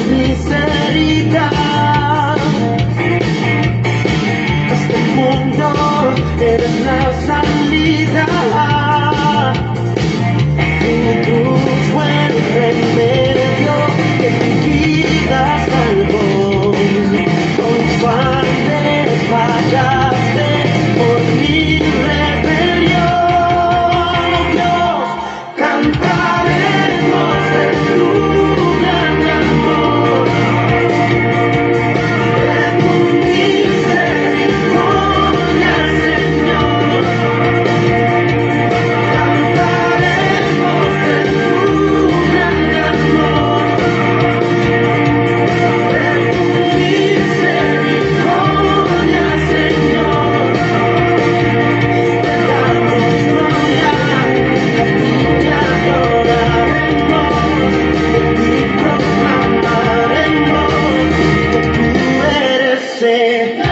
mis heridas. Este mundo eres la salida. Tu cruz fue el remedio que mi vida salvó. Con sangre fallaste por mi rebelión. Dios, cantaremos de tu gran amor, de tu misericordia, Señor. Cantaremos de tu gran amor, de tu misericordia, Señor. Te damos gloria, a ti te adoraremos, de ti proclamaremos que tú eres Señor.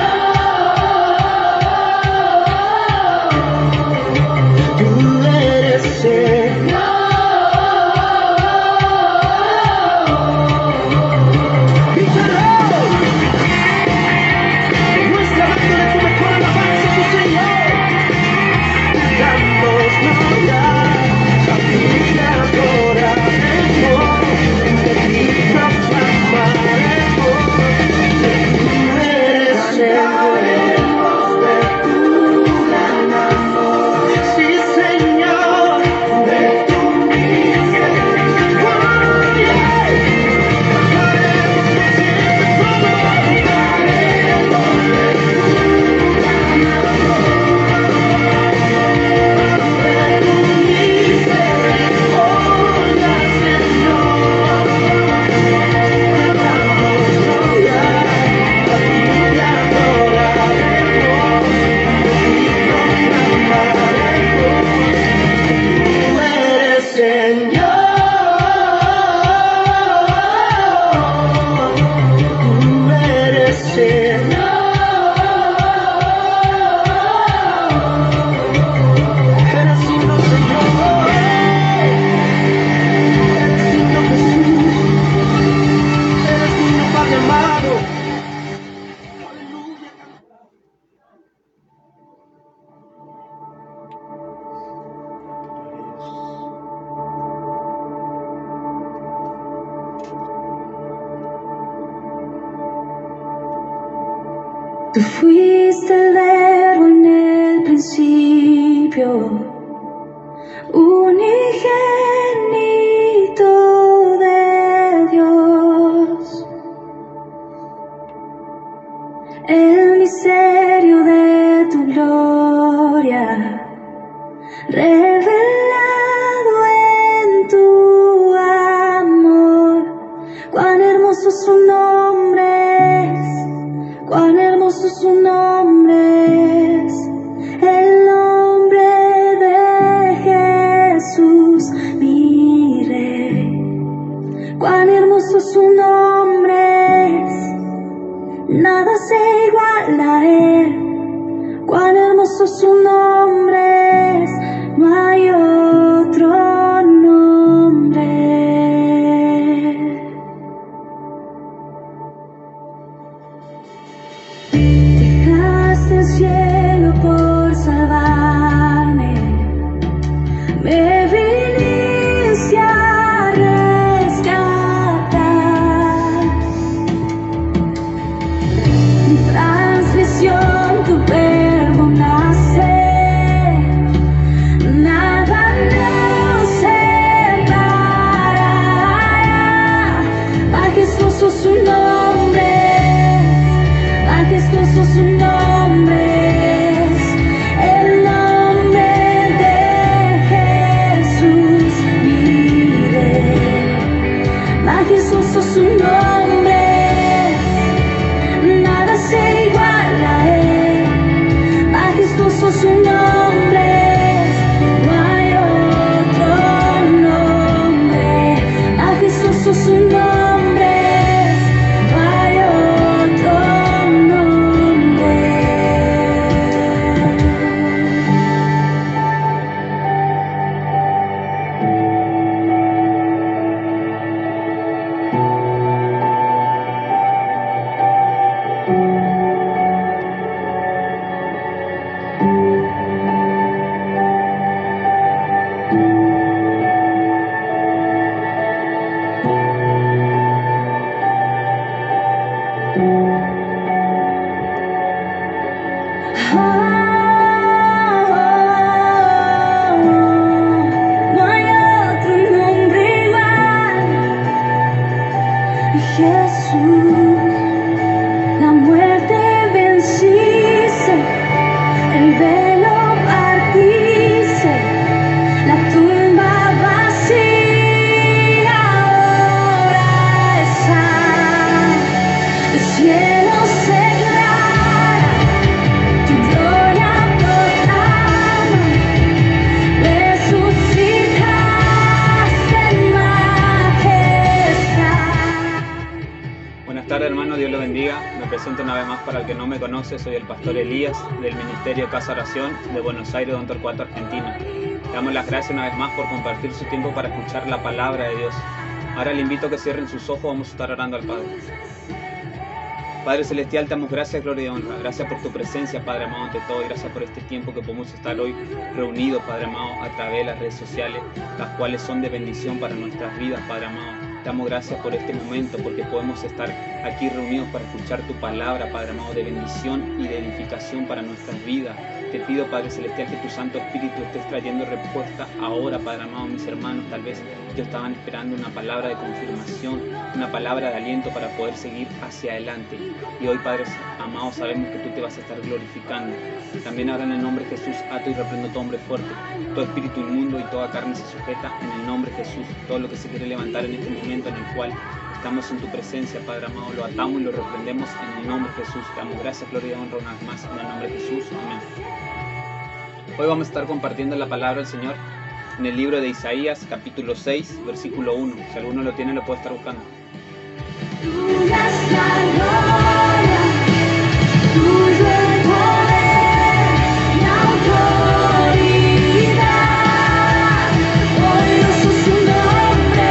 Tú eres Señor. Grítalo. Muestra dándole tu mejor alabanza a tu Señor. Te damos gloria, a ti te adoraremos, de ti proclamaremos que tú eres Señor. De tu gran amor, sí, Señor, de tu misericordia. Cantaremos por siempre solo. Cantaremos de tu gran amor, de tu misericordia, Señor. Te damos gloria, a ti te adoraremos, de ti proclamaremos que tú eres Señor. Tú eres Señor. Eres digno, Señor. Eres digno, Jesús. Eres digno, Padre amado. Aleluya. Tú fuiste el verbo en el principio, unigénito de Dios, el misterio de tu gloria, revelado en tu amor. Cuán hermoso su nombre es, cuán hermoso su nombre es, el nombre de Jesús, mi Rey. Cuán hermoso su nombre es, nada se iguala a él. Cuán hermoso su nombre es, no hay otro nombre. Dejaste el cielo por salvarme, me viniste a rescatar. Mi transgresión tu verbo nacer, nada nos separará. Majestuoso su nombre, majestuoso su nombre es, el nombre de Jesús, mi Rey. Majestuoso su nombre es, nada se iguala a él. Majestuoso su nombre es, no hay otro nombre. Majestuoso su nombre es, no hay otro nombre. Jesús, la muerte venciste, el velo partiste, la tumba vacía ahora está, el cielo se declara, tu gloria proclama, resucitaste en majestad. Buenas tardes, hermano, Dios lo bendiga. Me presento una vez más para el que no me conoce. Soy el pastor Elías del Ministerio Casa Oración de Buenos Aires, Don Torcuato, Argentina. Le damos las gracias una vez más por compartir su tiempo para escuchar la palabra de Dios. Ahora le invito a que cierren sus ojos, vamos a estar orando al Padre. Padre Celestial, te damos gracias, gloria y honra. Gracias por tu presencia, Padre amado, ante todo. Y gracias por este tiempo que podemos estar hoy reunidos, Padre amado, a través de las redes sociales, las cuales son de bendición para nuestras vidas, Padre amado. Te damos gracias por este momento, porque podemos estar aquí reunidos para escuchar tu palabra, Padre amado, de bendición y de edificación para nuestras vidas. Te pido, Padre Celestial, que tu Santo Espíritu estés trayendo respuesta ahora, Padre amado. Mis hermanos tal vez ellos estaban esperando una palabra de confirmación, una palabra de aliento para poder seguir hacia adelante. Y hoy, Padre amado, sabemos que tú te vas a estar glorificando. También ahora en el nombre de Jesús ato y reprendo todo hombre fuerte, todo espíritu inmundo y toda carne se sujeta en el nombre de Jesús. Todo lo que se quiere levantar en este momento en el cual estamos en tu presencia, Padre amado, lo atamos y lo reprendemos en el nombre de Jesús. Te damos gracias, gloria y honra una vez más en el nombre de Jesús. Amén. Hoy vamos a estar compartiendo la palabra del Señor en el libro de Isaías, capítulo 6, versículo 1. Si alguno lo tiene, lo puede estar buscando. Tuya es la gloria, tuyo el poder y autoridad. Poderoso es su nombre,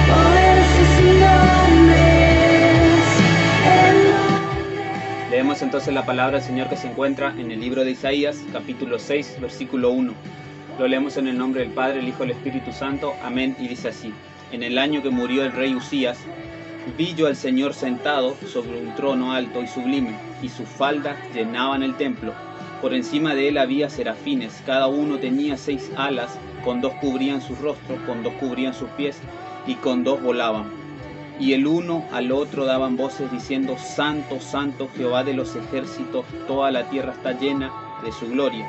poderoso es su nombre, el nombre. Leemos entonces la palabra del Señor que se encuentra en el libro de Isaías, capítulo 6, versículo 1. Lo leemos en el nombre del Padre, el Hijo y el Espíritu Santo. Amén. Y dice así: En el año que murió el rey Usías, vi yo al Señor sentado sobre un trono alto y sublime, y sus faldas llenaban el templo. Por encima de él había serafines, cada uno tenía 6 alas, con 2 cubrían sus rostros, con 2 cubrían sus pies, y con 2 volaban. Y el uno al otro daban voces diciendo: Santo, Santo, Jehová de los ejércitos, toda la tierra está llena de su gloria.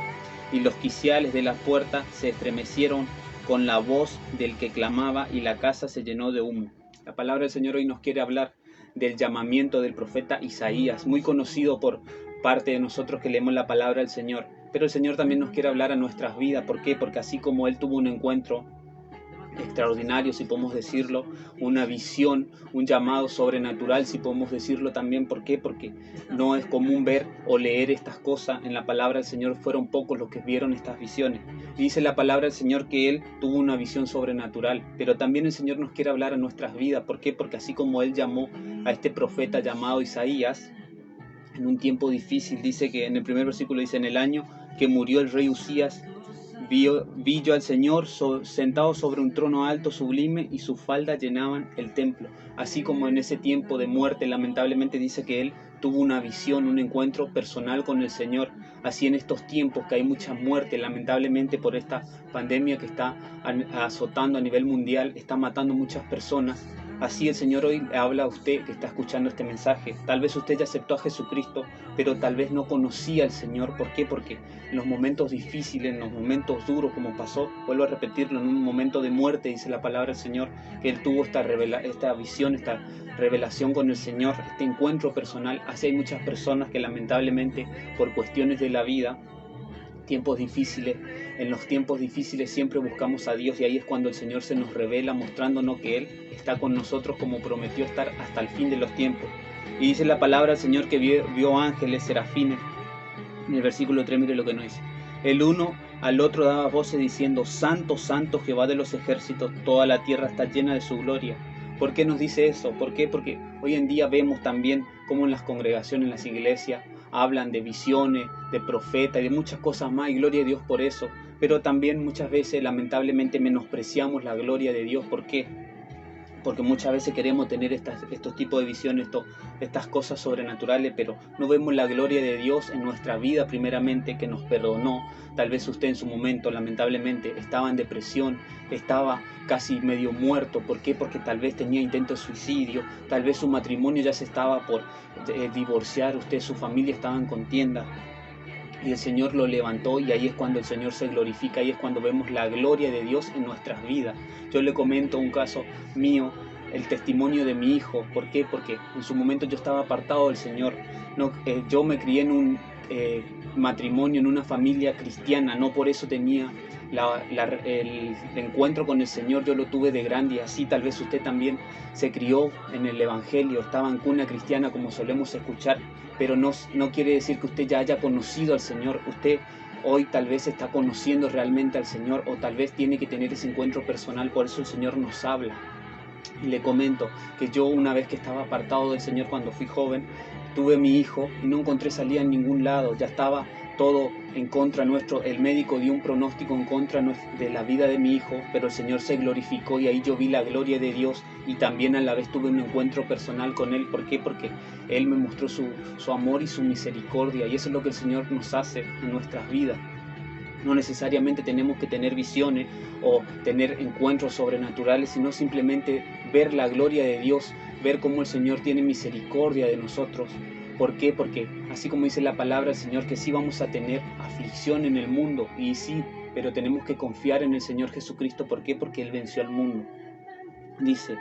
Y los quiciales de la puerta se estremecieron con la voz del que clamaba, y la casa se llenó de humo. La palabra del Señor hoy nos quiere hablar del llamamiento del profeta Isaías, muy conocido por parte de nosotros que leemos la palabra del Señor. Pero el Señor también nos quiere hablar a nuestras vidas. ¿Por qué? Porque así como Él tuvo un encuentro extraordinario, si podemos decirlo, una visión, un llamado sobrenatural, si podemos decirlo también. ¿Por qué? Porque no es común ver o leer estas cosas en la palabra del Señor. Fueron pocos los que vieron estas visiones. Y dice la palabra del Señor que Él tuvo una visión sobrenatural, pero también el Señor nos quiere hablar a nuestras vidas. ¿Por qué? Porque así como Él llamó a este profeta llamado Isaías en un tiempo difícil, dice que en el primer versículo dice: en el año que murió el rey Usías, vi yo al Señor sentado sobre un trono alto, sublime, y sus faldas llenaban el templo. Así como en ese tiempo de muerte, lamentablemente dice que Él tuvo una visión, un encuentro personal con el Señor. Así en estos tiempos que hay mucha muerte, lamentablemente por esta pandemia que está azotando a nivel mundial, está matando muchas personas. Así el Señor hoy le habla a usted que está escuchando este mensaje. Tal vez usted ya aceptó a Jesucristo, pero tal vez no conocía al Señor. ¿Por qué? Porque en los momentos difíciles, en los momentos duros, como pasó, vuelvo a repetirlo, en un momento de muerte, dice la palabra del Señor, que Él tuvo esta visión, esta revelación con el Señor, este encuentro personal. Así hay muchas personas que lamentablemente por cuestiones de la vida, tiempos difíciles, en los tiempos difíciles siempre buscamos a Dios, y ahí es cuando el Señor se nos revela mostrándonos que Él está con nosotros como prometió estar hasta el fin de los tiempos. Y dice la palabra del Señor que vio ángeles, serafines. En el versículo 3 mire lo que nos dice: el uno al otro daba voces diciendo: Santo, Santo, Jehová de los ejércitos, toda la tierra está llena de su gloria. ¿Por qué nos dice eso? ¿Por qué? Porque hoy en día vemos también cómo en las congregaciones, en las iglesias, hablan de visiones, de profetas y de muchas cosas más, y gloria a Dios por eso. Pero también muchas veces lamentablemente menospreciamos la gloria de Dios. ¿Por qué? Porque muchas veces queremos tener estos tipos de visiones, estas cosas sobrenaturales, pero no vemos la gloria de Dios en nuestra vida primeramente, que nos perdonó. Tal vez usted en su momento, lamentablemente, estaba en depresión, estaba casi medio muerto. ¿Por qué? Porque tal vez tenía intento de suicidio, tal vez su matrimonio ya se estaba por divorciar, usted, su familia estaba en contienda. Y el Señor lo levantó, y ahí es cuando el Señor se glorifica, ahí es cuando vemos la gloria de Dios en nuestras vidas. Yo le comento un caso mío, el testimonio de mi hijo. ¿Por qué? Porque en su momento yo estaba apartado del Señor. No, yo me crié en un matrimonio, en una familia cristiana, no por eso tenía el encuentro con el Señor. Yo lo tuve de grande, y así tal vez usted también se crió en el Evangelio, estaba en cuna cristiana como solemos escuchar, pero no quiere decir que usted ya haya conocido al Señor. Usted hoy tal vez está conociendo realmente al Señor, o tal vez tiene que tener ese encuentro personal. Por eso el Señor nos habla. Y le comento que yo, una vez que estaba apartado del Señor cuando fui joven, tuve mi hijo y no encontré salida en ningún lado. Ya estaba todo en contra nuestro. El médico dio un pronóstico en contra de la vida de mi hijo, pero el Señor se glorificó, y ahí yo vi la gloria de Dios, y también a la vez tuve un encuentro personal con Él. ¿Por qué? Porque Él me mostró su amor y su misericordia, y eso es lo que el Señor nos hace en nuestras vidas. No necesariamente tenemos que tener visiones o tener encuentros sobrenaturales, sino simplemente ver la gloria de Dios, ver cómo el Señor tiene misericordia de nosotros. ¿Por qué? Porque así como dice la palabra del Señor, que sí vamos a tener aflicción en el mundo, y sí, pero tenemos que confiar en el Señor Jesucristo. ¿Por qué? Porque Él venció al mundo. Dice,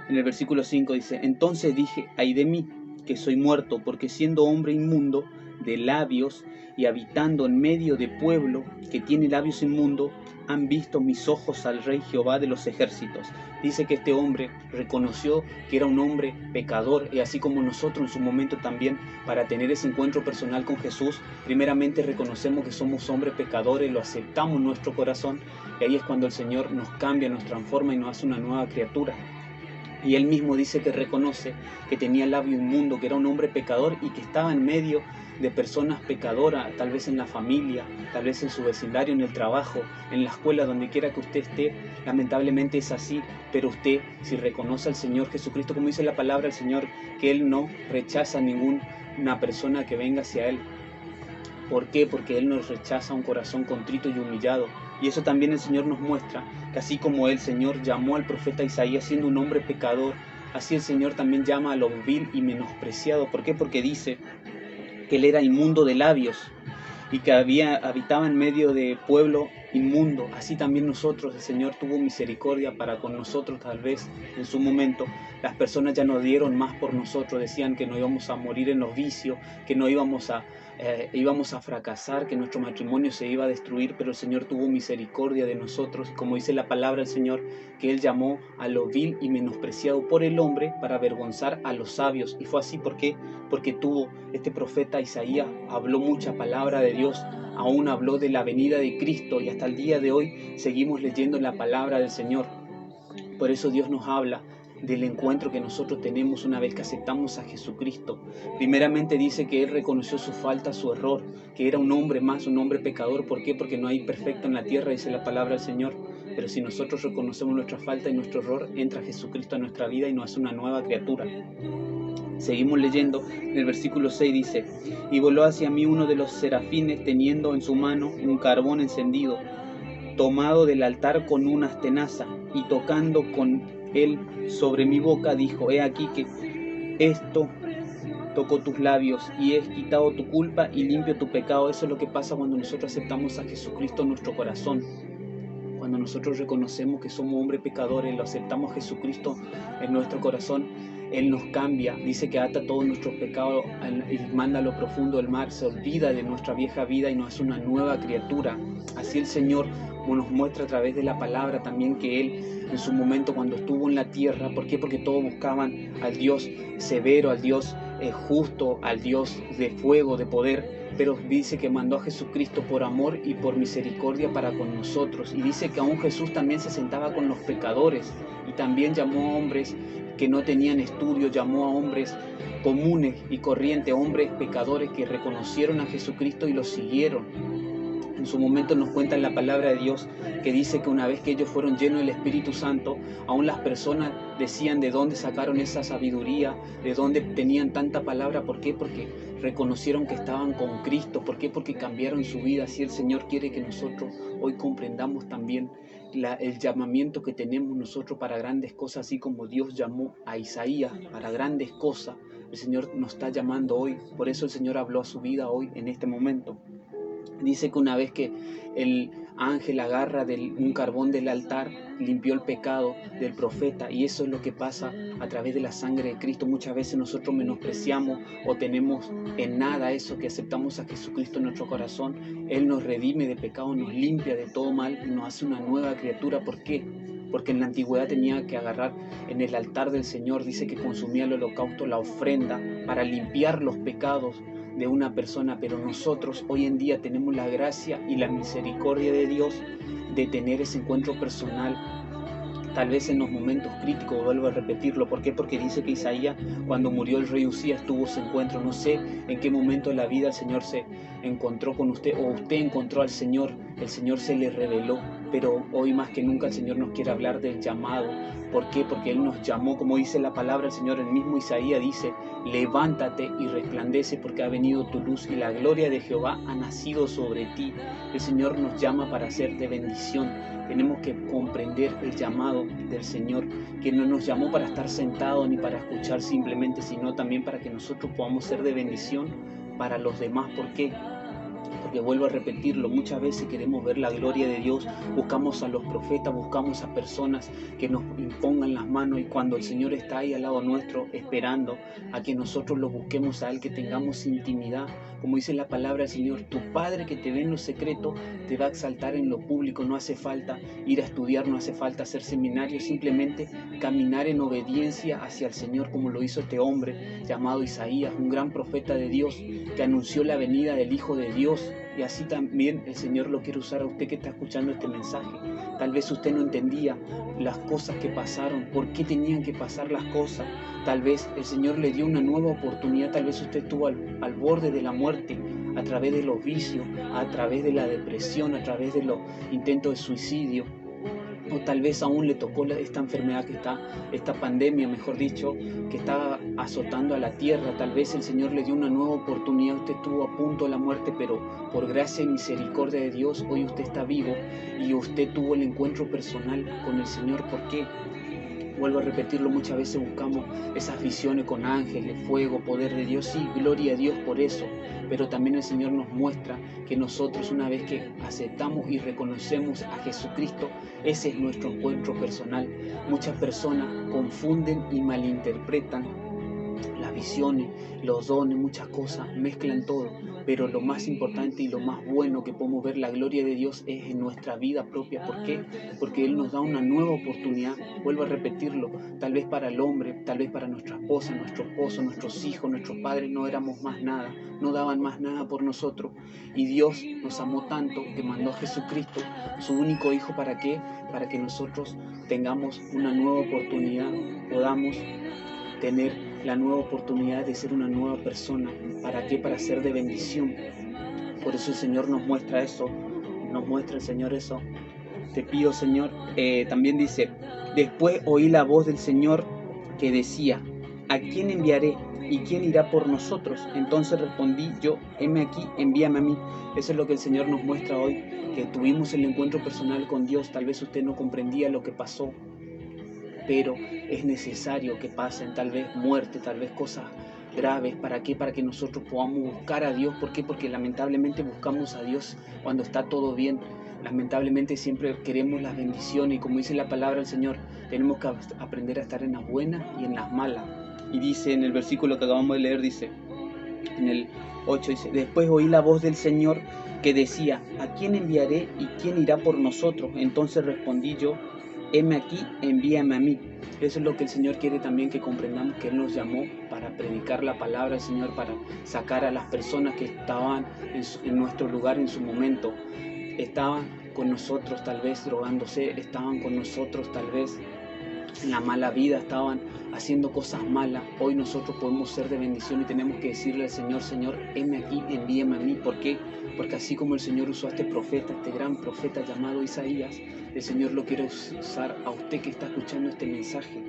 en el versículo 5 dice: entonces dije, ay de mí, que soy muerto, porque siendo hombre inmundo de labios y habitando en medio de pueblo que tiene labios inmundos, han visto mis ojos al Rey Jehová de los ejércitos. Dice que este hombre reconoció que era un hombre pecador, y así como nosotros en su momento también, para tener ese encuentro personal con Jesús, primeramente reconocemos que somos hombres pecadores, lo aceptamos en nuestro corazón, y ahí es cuando el Señor nos cambia, nos transforma y nos hace una nueva criatura. Y él mismo dice que reconoce que tenía labio inmundo, que era un hombre pecador y que estaba en medio de personas pecadoras, tal vez en la familia, tal vez en su vecindario, en el trabajo, en la escuela, donde quiera que usted esté. Lamentablemente es así, pero usted, si reconoce al Señor Jesucristo, como dice la palabra del Señor, que Él no rechaza a ninguna persona que venga hacia Él. ¿Por qué? Porque Él nos rechaza un corazón contrito y humillado. Y eso también el Señor nos muestra, que así como el Señor llamó al profeta Isaías siendo un hombre pecador, así el Señor también llama a lo vil y menospreciado. ¿Por qué? Porque dice que Él era inmundo de labios y que habitaba en medio de pueblo inmundo. Así también nosotros, el Señor tuvo misericordia para con nosotros. Tal vez en su momento las personas ya no dieron más por nosotros, decían que no íbamos a morir en los vicios, que no íbamos a fracasar, que nuestro matrimonio se iba a destruir, pero el Señor tuvo misericordia de nosotros, como dice la palabra del Señor, que Él llamó a lo vil y menospreciado por el hombre para avergonzar a los sabios. Y fue así, ¿por qué? Porque tuvo este profeta Isaías, habló mucha palabra de Dios, aún habló de la venida de Cristo, y hasta el día de hoy seguimos leyendo la palabra del Señor. Por eso Dios nos habla del encuentro que nosotros tenemos una vez que aceptamos a Jesucristo. Primeramente dice que Él reconoció su falta, su error, que era un hombre más, un hombre pecador. ¿Por qué? Porque no hay perfecto en la tierra, dice la palabra del Señor. Pero si nosotros reconocemos nuestra falta y nuestro error, entra Jesucristo a nuestra vida y nos hace una nueva criatura. Seguimos leyendo, en el versículo 6 dice: y voló hacia mí uno de los serafines, teniendo en su mano un carbón encendido, tomado del altar con unas tenazas, y tocando con él sobre mi boca, dijo: he aquí que esto tocó tus labios, y he quitado tu culpa y limpio tu pecado. Eso es lo que pasa cuando nosotros aceptamos a Jesucristo en nuestro corazón. Cuando nosotros reconocemos que somos hombres pecadores, lo aceptamos a Jesucristo en nuestro corazón, Él nos cambia. Dice que ata todos nuestros pecados y manda a lo profundo del mar, se olvida de nuestra vieja vida y nos hace una nueva criatura. Así el Señor nos muestra a través de la palabra también que Él en su momento cuando estuvo en la tierra, ¿por qué? Porque todos buscaban al Dios severo, al Dios justo, al Dios de fuego, de poder, pero dice que mandó a Jesucristo por amor y por misericordia para con nosotros. Y dice que aún Jesús también se sentaba con los pecadores y también llamó a hombres que no tenían estudio, llamó a hombres comunes y corrientes, hombres pecadores que reconocieron a Jesucristo y lo siguieron. En su momento nos cuenta en la palabra de Dios que dice que una vez que ellos fueron llenos del Espíritu Santo, aún las personas decían de dónde sacaron esa sabiduría, de dónde tenían tanta palabra. ¿Por qué? Porque reconocieron que estaban con Cristo. ¿Por qué? Porque cambiaron su vida. Así el Señor quiere que nosotros hoy comprendamos también el llamamiento que tenemos nosotros para grandes cosas, así como Dios llamó a Isaías para grandes cosas. El Señor nos está llamando hoy. Por eso el Señor habló a su vida hoy en este momento. Dice que una vez que el ángel agarra un carbón del altar, limpió el pecado del profeta, y eso es lo que pasa a través de la sangre de Cristo. Muchas veces nosotros menospreciamos o tenemos en nada eso, que aceptamos a Jesucristo en nuestro corazón. Él nos redime de pecado, nos limpia de todo mal y nos hace una nueva criatura. ¿Por qué? Porque en la antigüedad tenía que agarrar en el altar del Señor, dice que consumía el holocausto, la ofrenda, para limpiar los pecados de una persona. Pero nosotros hoy en día tenemos la gracia y la misericordia de Dios de tener ese encuentro personal, tal vez en los momentos críticos. Vuelvo a repetirlo. ¿Por qué? Porque dice que Isaías, cuando murió el rey Usías, tuvo ese encuentro. No sé en qué momento de la vida el Señor se encontró con usted, o usted encontró al Señor, el Señor se le reveló. Pero hoy más que nunca el Señor nos quiere hablar del llamado. ¿Por qué? Porque Él nos llamó, como dice la palabra del Señor. El mismo Isaías dice: levántate y resplandece, porque ha venido tu luz y la gloria de Jehová ha nacido sobre ti. El Señor nos llama para ser de bendición. Tenemos que comprender el llamado del Señor, que no nos llamó para estar sentados ni para escuchar simplemente, sino también para que nosotros podamos ser de bendición para los demás. ¿Por qué? Porque vuelvo a repetirlo, muchas veces queremos ver la gloria de Dios, buscamos a los profetas, buscamos a personas que nos impongan las manos, y cuando el Señor está ahí al lado nuestro, esperando a que nosotros lo busquemos a Él, que tengamos intimidad. Como dice la palabra del Señor, tu Padre que te ve en lo secreto te va a exaltar en lo público. No hace falta ir a estudiar, no hace falta hacer seminarios, simplemente caminar en obediencia hacia el Señor, como lo hizo este hombre llamado Isaías, un gran profeta de Dios que anunció la venida del Hijo de Dios. Y así también el Señor lo quiere usar a usted que está escuchando este mensaje. Tal vez usted no entendía las cosas que pasaron, por qué tenían que pasar las cosas. Tal vez el Señor le dio una nueva oportunidad. Tal vez usted estuvo al borde de la muerte, a través de los vicios, a través de la depresión, a través de los intentos de suicidio. O tal vez aún le tocó esta enfermedad esta pandemia, mejor dicho, que está azotando a la tierra. Tal vez el Señor le dio una nueva oportunidad. Usted estuvo a punto de la muerte, pero por gracia y misericordia de Dios, hoy usted está vivo y usted tuvo el encuentro personal con el Señor. ¿Por qué? Vuelvo a repetirlo, muchas veces buscamos esas visiones con ángeles, fuego, poder de Dios. Sí, gloria a Dios por eso. Pero también el Señor nos muestra que nosotros, una vez que aceptamos y reconocemos a Jesucristo, ese es nuestro encuentro personal. Muchas personas confunden y malinterpretan las visiones, los dones, muchas cosas, mezclan todo. Pero lo más importante y lo más bueno que podemos ver la gloria de Dios es en nuestra vida propia. ¿Por qué? Porque Él nos da una nueva oportunidad. Vuelvo a repetirlo, tal vez para el hombre, tal vez para nuestra esposa, nuestro esposo, nuestros hijos, nuestros padres no éramos más nada, no daban más nada por nosotros. Y Dios nos amó tanto que mandó a Jesucristo, su único Hijo. ¿Para qué? Para que nosotros tengamos una nueva oportunidad, podamos tener la nueva oportunidad de ser una nueva persona. ¿Para qué? Para ser de bendición. Por eso el Señor nos muestra eso, nos muestra el Señor eso. Te pido, Señor, también dice: después oí la voz del Señor que decía: ¿a quién enviaré? ¿Y quién irá por nosotros? Entonces respondí yo: heme aquí, envíame a mí. Eso es lo que el Señor nos muestra hoy, que tuvimos el encuentro personal con Dios. Tal vez usted no comprendía lo que pasó, pero es necesario que pasen tal vez muerte, tal vez cosas graves. ¿Para qué? Para que nosotros podamos buscar a Dios. ¿Por qué? Porque lamentablemente buscamos a Dios cuando está todo bien. Lamentablemente siempre queremos las bendiciones, y como dice la palabra del Señor, tenemos que aprender a estar en las buenas y en las malas. Y dice en el versículo que acabamos de leer, dice en el 8, dice: después oí la voz del Señor que decía: ¿a quién enviaré y quién irá por nosotros? Entonces respondí yo: heme aquí, envíame a mí. Eso es lo que el Señor quiere también que comprendamos, que Él nos llamó para predicar la palabra del Señor, para sacar a las personas que estaban en nuestro lugar en su momento. Estaban con nosotros tal vez drogándose, estaban con nosotros tal vez en la mala vida, estaban haciendo cosas malas, hoy nosotros podemos ser de bendición y tenemos que decirle al Señor: Señor, heme aquí, envíame a mí. ¿Por qué? Porque así como el Señor usó a este profeta, este gran profeta llamado Isaías, el Señor lo quiere usar a usted que está escuchando este mensaje.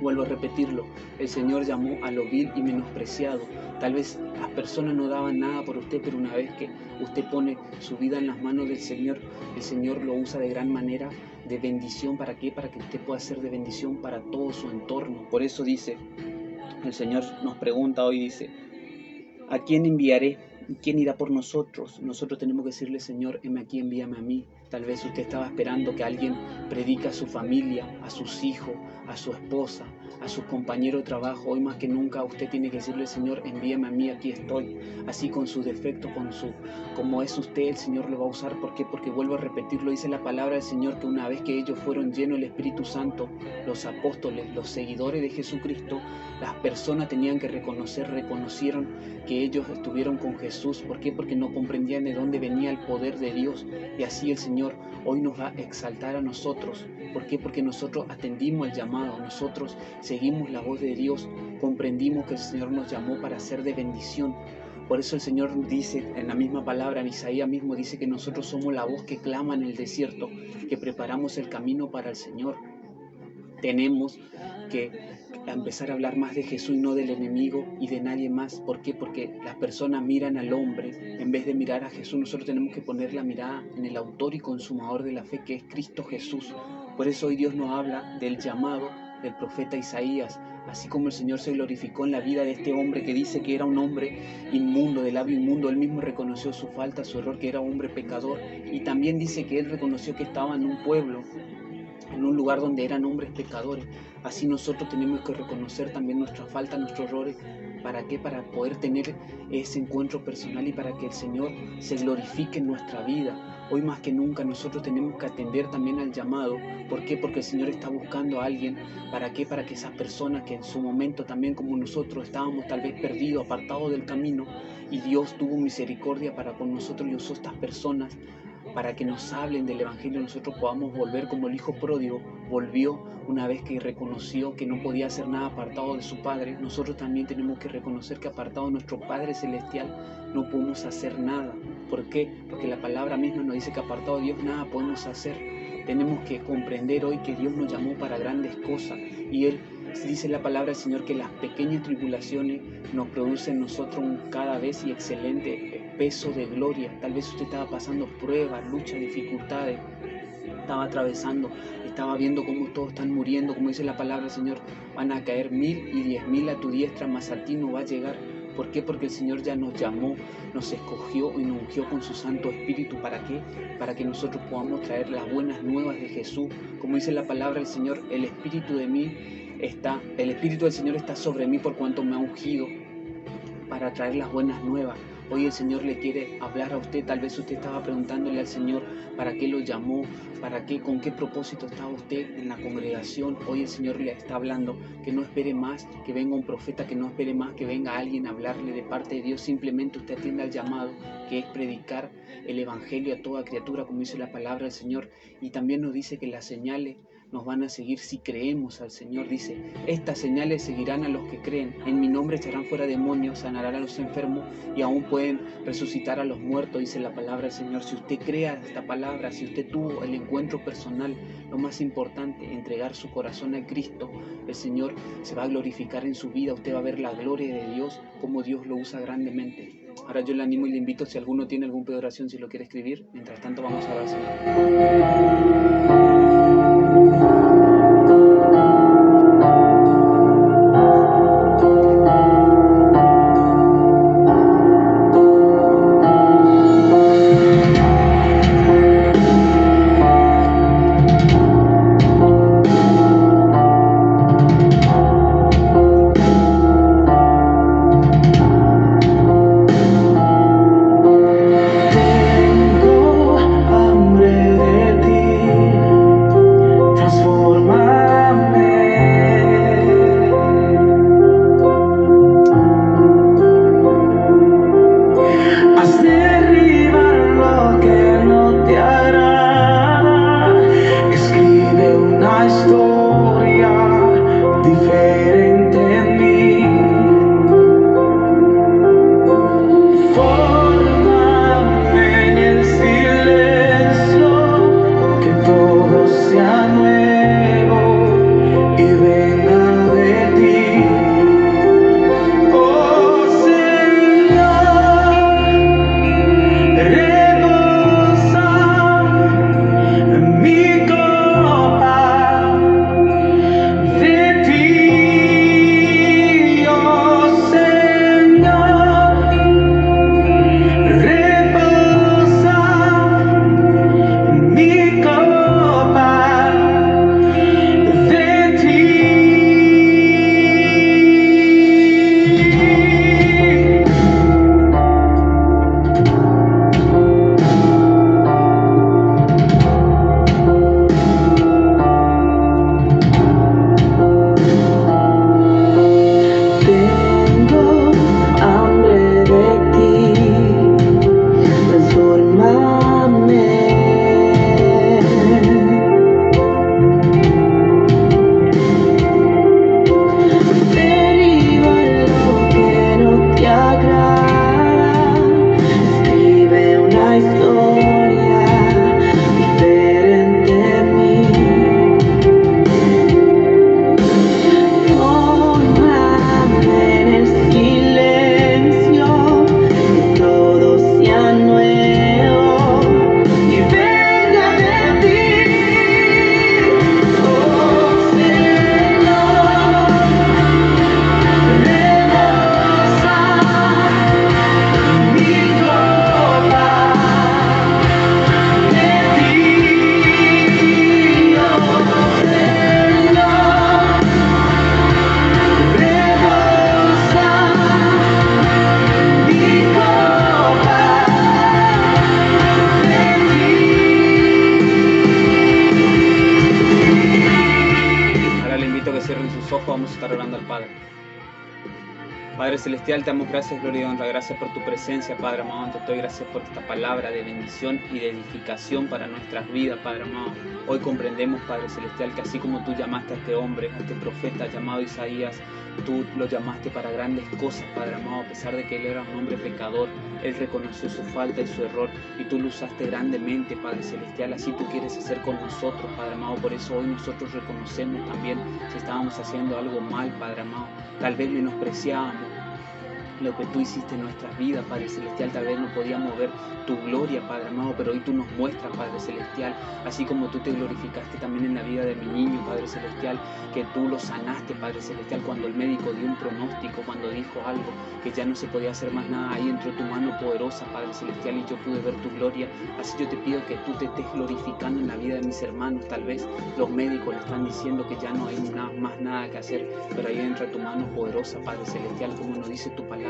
Vuelvo a repetirlo, el Señor llamó a lo vil y menospreciado. Tal vez las personas no daban nada por usted, pero una vez que usted pone su vida en las manos del Señor, el Señor lo usa de gran manera, de bendición. ¿Para qué? Para que usted pueda ser de bendición para todo su entorno. Por eso dice, el Señor nos pregunta hoy, dice: ¿a quién enviaré? ¿Quién irá por nosotros? Nosotros tenemos que decirle: Señor, heme aquí, envíame a mí. Tal vez usted estaba esperando que alguien predique a su familia, a sus hijos, a su esposa, a sus compañeros de trabajo. Hoy más que nunca usted tiene que decirle: Señor, envíame a mí, aquí estoy. Así con sus defectos, como es usted, el Señor lo va a usar. ¿Por qué? Porque vuelvo a repetirlo, dice la palabra del Señor que una vez que ellos fueron llenos del Espíritu Santo, los apóstoles, los seguidores de Jesucristo, las personas tenían que reconocieron que ellos estuvieron con Jesús. ¿Por qué? Porque no comprendían de dónde venía el poder de Dios. Y así el Señor hoy nos va a exaltar a nosotros. ¿Por qué? Porque nosotros atendimos el llamado, nosotros seguimos la voz de Dios, comprendimos que el Señor nos llamó para ser de bendición. Por eso el Señor dice en la misma palabra, en Isaías mismo dice que nosotros somos la voz que clama en el desierto, que preparamos el camino para el Señor. Tenemos que empezar a hablar más de Jesús y no del enemigo y de nadie más. ¿Por qué? Porque las personas miran al hombre en vez de mirar a Jesús. Nosotros tenemos que poner la mirada en el autor y consumador de la fe, que es Cristo Jesús. Por eso hoy Dios nos habla del llamado del profeta Isaías. Así como el Señor se glorificó en la vida de este hombre que dice que era un hombre inmundo, de labio inmundo, él mismo reconoció su falta, su error, que era un hombre pecador. Y también dice que él reconoció que estaba en un pueblo, en un lugar donde eran hombres pecadores. Así nosotros tenemos que reconocer también nuestra falta, nuestros errores. ¿Para qué? Para poder tener ese encuentro personal y para que el Señor se glorifique en nuestra vida. Hoy más que nunca nosotros tenemos que atender también al llamado. ¿Por qué? Porque el Señor está buscando a alguien. ¿Para qué? Para que esas personas que en su momento también como nosotros estábamos tal vez perdidos, apartados del camino, y Dios tuvo misericordia para con nosotros y usó estas personas para que nos hablen del Evangelio, nosotros podamos volver como el hijo pródigo volvió una vez que reconoció que no podía hacer nada apartado de su Padre. Nosotros también tenemos que reconocer que apartado de nuestro Padre Celestial no podemos hacer nada. ¿Por qué? Porque la palabra misma nos dice que apartado de Dios nada podemos hacer. Tenemos que comprender hoy que Dios nos llamó para grandes cosas y Él dice la palabra del Señor que las pequeñas tribulaciones nos producen en nosotros un cada vez y excelente peso de gloria. Tal vez usted estaba pasando pruebas, luchas, dificultades, estaba atravesando, estaba viendo cómo todos están muriendo, como dice la palabra del Señor, van a caer 1000 y 10.000 a tu diestra, mas a ti no va a llegar. ¿Por qué? Porque el Señor ya nos llamó, nos escogió y nos ungió con su Santo Espíritu. ¿Para qué? Para que nosotros podamos traer las buenas nuevas de Jesús. Como dice la palabra del Señor, el Espíritu del Señor está sobre mí por cuanto me ha ungido para traer las buenas nuevas. Hoy el Señor le quiere hablar a usted. Tal vez usted estaba preguntándole al Señor para qué lo llamó, para qué, con qué propósito estaba usted en la congregación. Hoy el Señor le está hablando que no espere más que venga un profeta, que no espere más que venga alguien a hablarle de parte de Dios. Simplemente usted atienda al llamado, que es predicar el Evangelio a toda criatura, como dice la palabra del Señor. Y también nos dice que las señales nos van a seguir si creemos al Señor. Dice, estas señales seguirán a los que creen. En mi nombre echarán fuera demonios, sanarán a los enfermos y aún pueden resucitar a los muertos, dice la palabra del Señor. Si usted crea esta palabra, si usted tuvo el encuentro personal, lo más importante, entregar su corazón a Cristo, el Señor se va a glorificar en su vida. Usted va a ver la gloria de Dios, como Dios lo usa grandemente. Ahora yo le animo y le invito, si alguno tiene algún pedido de oración, si lo quiere escribir. Mientras tanto vamos a orar al Señor. Tengo hambre de ti. invito a que cierren sus ojos, vamos a estar orando al Padre. Padre Celestial, te damos gracias, gloria y honra. Gracias por tu presencia, Padre amado. Te doy gracias por esta palabra de bendición y de edificación para nuestras vidas, Padre amado. Hoy comprendemos, Padre Celestial, que así como tú llamaste a este hombre, a este profeta llamado Isaías, tú lo llamaste para grandes cosas, Padre amado. A pesar de que él era un hombre pecador, él reconoció su falta y su error, y tú lo usaste grandemente, Padre Celestial. Así tú quieres hacer con nosotros, Padre amado. Por eso hoy nosotros reconocemos también si estábamos haciendo algo mal, Padre amado. Tal vez menospreciábamos lo que tú hiciste en nuestras vidas, Padre Celestial. Tal vez no podíamos ver tu gloria, Padre amado, pero hoy tú nos muestras, Padre Celestial, así como tú te glorificaste también en la vida de mi niño, Padre Celestial, que tú lo sanaste, Padre Celestial, cuando el médico dio un pronóstico, cuando dijo algo, que ya no se podía hacer más nada. Ahí entró tu mano poderosa, Padre Celestial, y yo pude ver tu gloria. Así yo te pido que tú te estés glorificando en la vida de mis hermanos. Tal vez los médicos le están diciendo que ya no hay más nada que hacer, pero ahí entra tu mano poderosa, Padre Celestial, como nos dice tu palabra.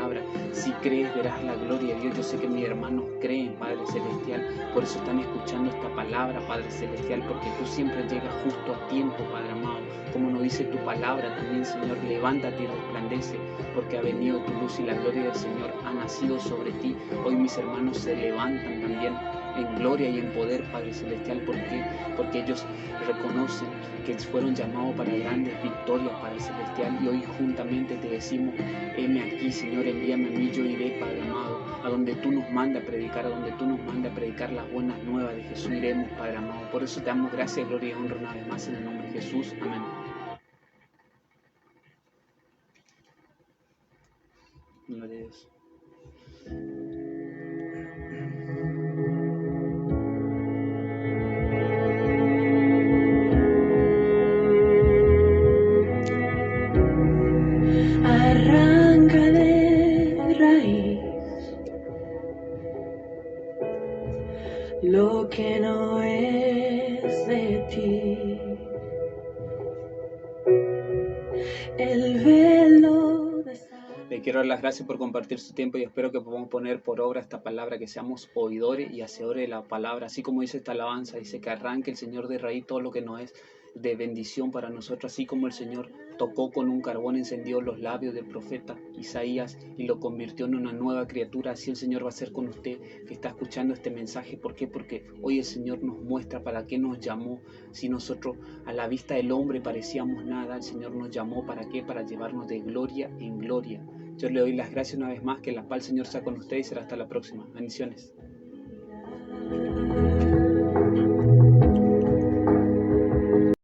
Si crees, verás la gloria de Dios. Yo sé que mis hermanos creen, Padre Celestial, por eso están escuchando esta palabra, Padre Celestial, porque tú siempre llegas justo a tiempo, Padre amado. Como nos dice tu palabra también, Señor, levántate y resplandece, porque ha venido tu luz y la gloria del Señor ha nacido sobre ti. Hoy mis hermanos se levantan también en gloria y en poder, Padre Celestial, porque ellos reconocen que fueron llamados para grandes victorias, Padre Celestial, y hoy juntamente te decimos: heme aquí, Señor, envíame a mí, yo iré, Padre amado, a donde tú nos mandas a predicar, a donde tú nos mandas a predicar las buenas nuevas de Jesús, iremos, Padre amado. Por eso te damos gracias, gloria y honra una vez más en el nombre de Jesús. Amén. Gloria a Dios. Arranca de raíz lo que no es de ti. El velo de Le quiero dar las gracias por compartir su tiempo y espero que podamos poner por obra esta palabra, que seamos oidores y hacedores de la palabra. Así como dice esta alabanza, dice que arranque el Señor de raíz todo lo que no es de bendición para nosotros. Así como el Señor tocó con un carbón, encendió los labios del profeta Isaías y lo convirtió en una nueva criatura, así el Señor va a hacer con usted que está escuchando este mensaje. ¿Por qué? Porque hoy el Señor nos muestra para qué nos llamó. Si nosotros a la vista del hombre parecíamos nada, el Señor nos llamó ¿para qué? Para llevarnos de gloria en gloria. Yo le doy las gracias una vez más, que la paz del Señor sea con usted y será hasta la próxima. Bendiciones.